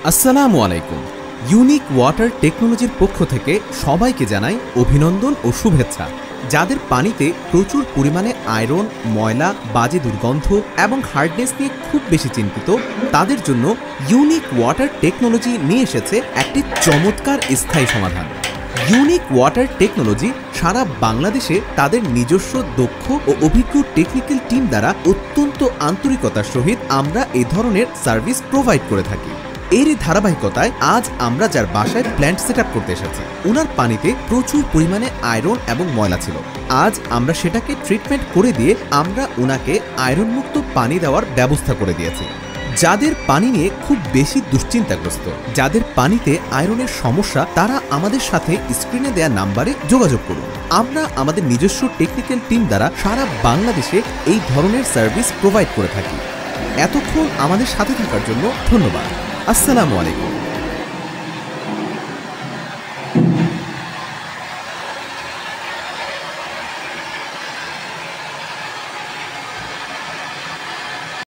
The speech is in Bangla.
আসসালামু আলাইকুম। ইউনিক ওয়াটার টেকনোলজির পক্ষ থেকে সবাইকে জানাই অভিনন্দন ও শুভেচ্ছা। যাদের পানিতে প্রচুর পরিমাণে আয়রন, ময়লা, বাজে দুর্গন্ধ এবং হার্ডনেস নিয়ে খুব বেশি চিন্তিত, তাদের জন্য ইউনিক ওয়াটার টেকনোলজি নিয়ে এসেছে একটি চমৎকার স্থায়ী সমাধান। ইউনিক ওয়াটার টেকনোলজি সারা বাংলাদেশে তাদের নিজস্ব দক্ষ ও অভিজ্ঞ টেকনিক্যাল টিম দ্বারা অত্যন্ত আন্তরিকতার সহিত আমরা এই ধরনের সার্ভিস প্রোভাইড করে থাকি। এরই ধারাবাহিকতায় আজ আমরা যার বাসায় প্ল্যান্ট সেট আপ করতে এসেছি, ওনার পানিতে প্রচুর পরিমাণে আয়রন এবং ময়লা ছিল। আজ আমরা সেটাকে ট্রিটমেন্ট করে দিয়ে আমরা ওনাকে আয়রন মুক্ত পানি দেওয়ার ব্যবস্থা করে দিয়েছি। যাদের পানি নিয়ে খুব বেশি দুশ্চিন্তাগ্রস্ত, যাদের পানিতে আয়রনের সমস্যা, তারা আমাদের সাথে স্ক্রিনে দেয়া নাম্বারে যোগাযোগ করুন। আমরা আমাদের নিজস্ব টেকনিক্যাল টিম দ্বারা সারা বাংলাদেশে এই ধরনের সার্ভিস প্রোভাইড করে থাকি। এতক্ষণ আমাদের সাথে থাকার জন্য ধন্যবাদ। আসসালামু আলাইকুম।